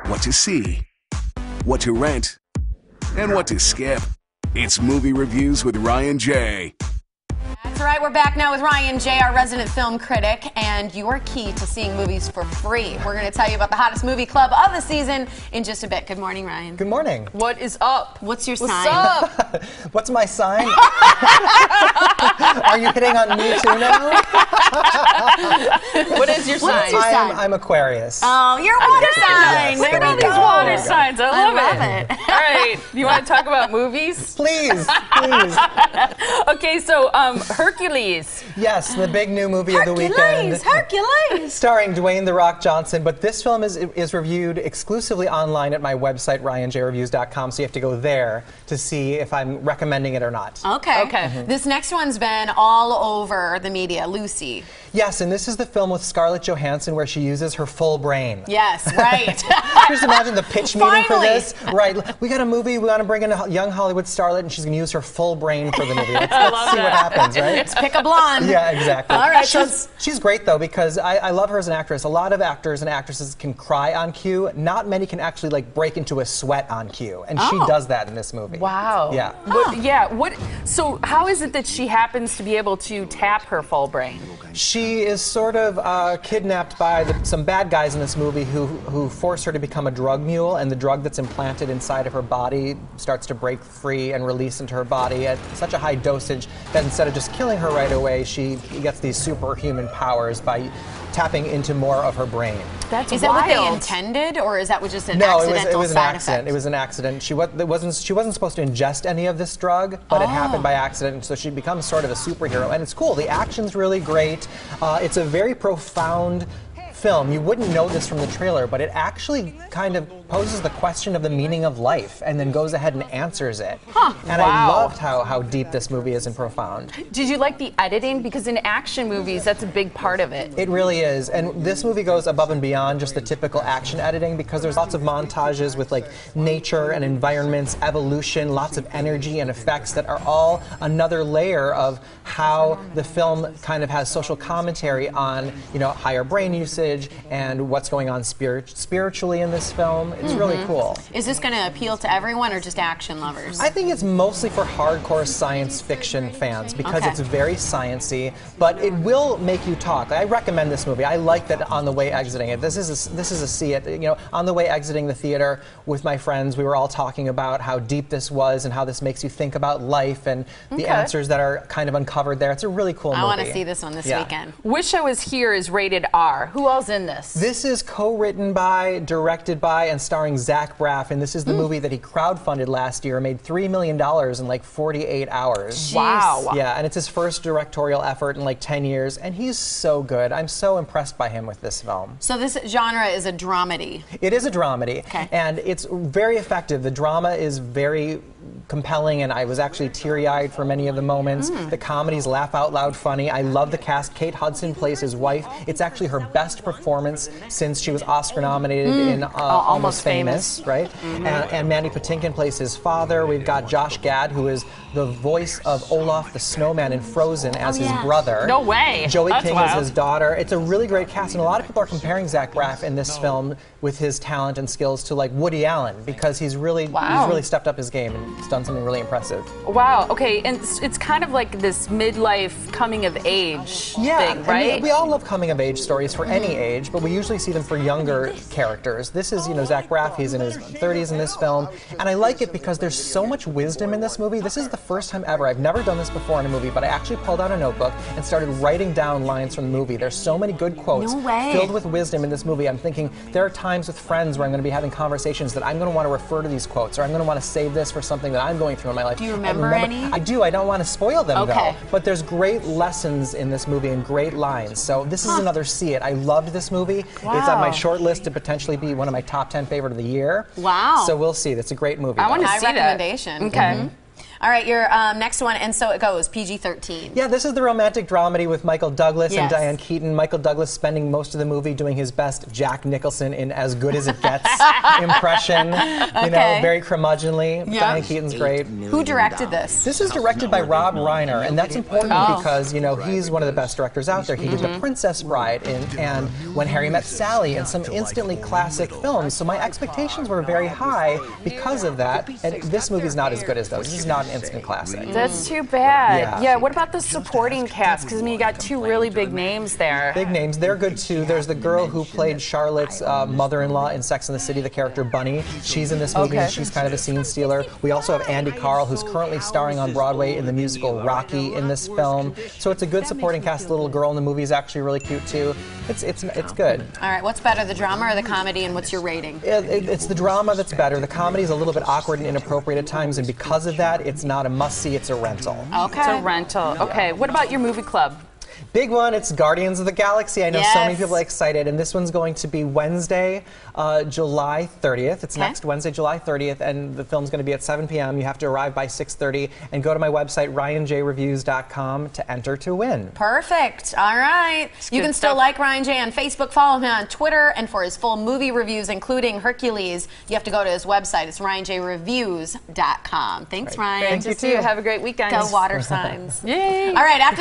what to see, what to rent, and what to skip. It's Movie Reviews with Ryan J. That's right, we're back now with Ryan J., our resident film critic, and your key to seeing movies for free. We're going to tell you about the hottest movie club of the season in just a bit. Good morning, Ryan. Good morning. What is up? What's your What's sign? up? What's my sign? Are you hitting on me too now? What is your sign? What's your sign? I'm Aquarius. Oh, you're a water sign. Yes, Look at all these water signs. I love it. All right, you want to talk about movies? Please, please. Okay, so Hercules. Yes, the big new movie of the weekend. Hercules! Starring Dwayne "The Rock" Johnson, but this film is reviewed exclusively online at my website, ryanjreviews.com, so you have to go there to see if I'm recommending it or not. Okay. Okay. This next one's been all over the media. Lucy. Yes, and this is the film with Scarlett Johansson where she uses her full brain. Yes, right. Just imagine the pitch meeting for Finally. this. Right, we got a movie, we want to bring in a young Hollywood starlet, and she's going to use her full brain for the movie. Let's see what happens, right? Let's pick a blonde. Yeah, exactly. All right, so she's great, though, because I love her as an actress. A lot of actors and actresses can cry on cue. Not many can actually, like, break into a sweat on cue, and she does that in this movie. Wow. Yeah. So how is it that she happens to be able to tap her full brain? She is sort of kidnapped by some bad guys in this movie who force her to become a drug mule, and the drug that's implanted inside of her body starts to break free and release into her body at such a high dosage that instead of just killing her right away, she gets these superhuman powers by tapping into more of her brain. That's is that what they wild. intended, or is that just an No, accidental it was an side accident. effect? It was an accident. She wasn't supposed to ingest any of this drug, but it happened by accident, so she becomes sort of a superhero. And it's cool. The action's really great. It's a very profound film. You wouldn't know this from the trailer, but it actually kind of poses the question of the meaning of life and then goes ahead and answers it. And I loved how deep this movie is and profound. Did you like the editing? Because in action movies, that's a big part of it. It really is. And this movie goes above and beyond just the typical action editing because there's lots of montages with like nature and environments, evolution, lots of energy and effects that are all another layer of how the film kind of has social commentary on, you know, higher brain usage and what's going on spiritually in this film. It's really cool. Is this going to appeal to everyone or just action lovers? I think it's mostly for hardcore science fiction fans because it's very sciencey, but it will make you talk. I recommend this movie. I like that on the way exiting it. This is a see it. You know, on the way exiting the theater with my friends, we were all talking about how deep this was and how this makes you think about life and the answers that are kind of uncovered there. It's a really cool movie. I want to see this one this weekend. Wish I Was Here is rated R. Who else in this? This is co-written by, directed by, and starring Zach Braff, and this is the movie that he crowdfunded last year, made $3 million in like 48 hours. Jeez. Wow. Yeah, and it's his first directorial effort in like 10 years, and he's so good. I'm so impressed by him with this film. So this genre is a dramedy. It is a dramedy, and it's very effective. The drama is very compelling, and I was actually teary-eyed for many of the moments. The comedy's laugh out loud funny. I love the cast. Kate Hudson plays his wife. It's actually her best performance since she was Oscar nominated in Almost Famous, right? And Mandy Patinkin plays his father. We've got Josh Gad, who is the voice of Olaf the Snowman in Frozen as his brother. No way. Joey That's King wild. is his daughter. It's a really great cast, and a lot of people are comparing Zach Braff in this film with his talent and skills to like Woody Allen because he's really stepped up his game and he's done something really impressive. Wow. Okay, and it's kind of like this midlife coming of age thing, right? We all love coming of age stories for any age, but we usually see them for younger characters. This is, you know, Zach Braff. He's in his 30s in this film, and I like it because there's so much wisdom in this movie. This is the first time ever. I've never done this before in a movie, but I actually pulled out a notebook and started writing down lines from the movie. There's so many good quotes filled with wisdom in this movie. I'm thinking there are times with friends where I'm going to be having conversations that I'm going to want to refer to these quotes, or I'm going to want to save this for something that I'm going through in my life. Do you remember any? I do. I don't want to spoil them though. But there's great lessons in this movie and great lines. So this is another see it. I loved this movie. Wow. It's on my short list to potentially be one of my top 10 favorite of the year. Wow. So we'll see. It's a great movie. I want to see that. recommendation. Okay. All right, your next one, and so it goes, PG-13. Yeah, this is the romantic dramedy with Michael Douglas and Yes. Diane Keaton. Michael Douglas spending most of the movie doing his best Jack Nicholson in As Good As It Gets impression. You know, very curmudgeonly. Yep. Diane Keaton's great. Who directed this? This is directed by Rob Reiner, and that's important because, you know, he's one of the best directors out there. He did The Princess Bride and When Harry Met Sally and some instantly classic films. So my expectations were very high because of that. And this movie's not as good as those. This is not an instant classic. That's too bad. Yeah, what about the supporting cast? Because, I mean, you got two really big names there. Big names. They're good, too. There's the girl who played Charlotte's mother-in-law in Sex and the City, the character Bunny. She's in this movie, and she's kind of a scene stealer. We also have Andy Carl, who's currently starring on Broadway in the musical Rocky in this film. So it's a good supporting cast. The little girl in the movie is actually really cute, too. It's good. All right, what's better, the drama or the comedy, and what's your rating? It's the drama that's better. The comedy is a little bit awkward and inappropriate at times, and because of that, it's not a must-see, it's a rental. Okay. It's a rental. Okay, what about your movie club? Big one, it's Guardians of the Galaxy. I know so many people are excited, and this one's going to be Wednesday, July 30th. It's next Wednesday, July 30th, and the film's going to be at 7 p.m. You have to arrive by 6:30, and go to my website, ryanjreviews.com, to enter to win. Perfect. All right. You can still like Ryan J on Facebook, follow him on Twitter, and for his full movie reviews, including Hercules, you have to go to his website. It's ryanjreviews.com. Thanks, Ryan. Thank you, too. Have a great weekend. Go water signs. Yay. All right, after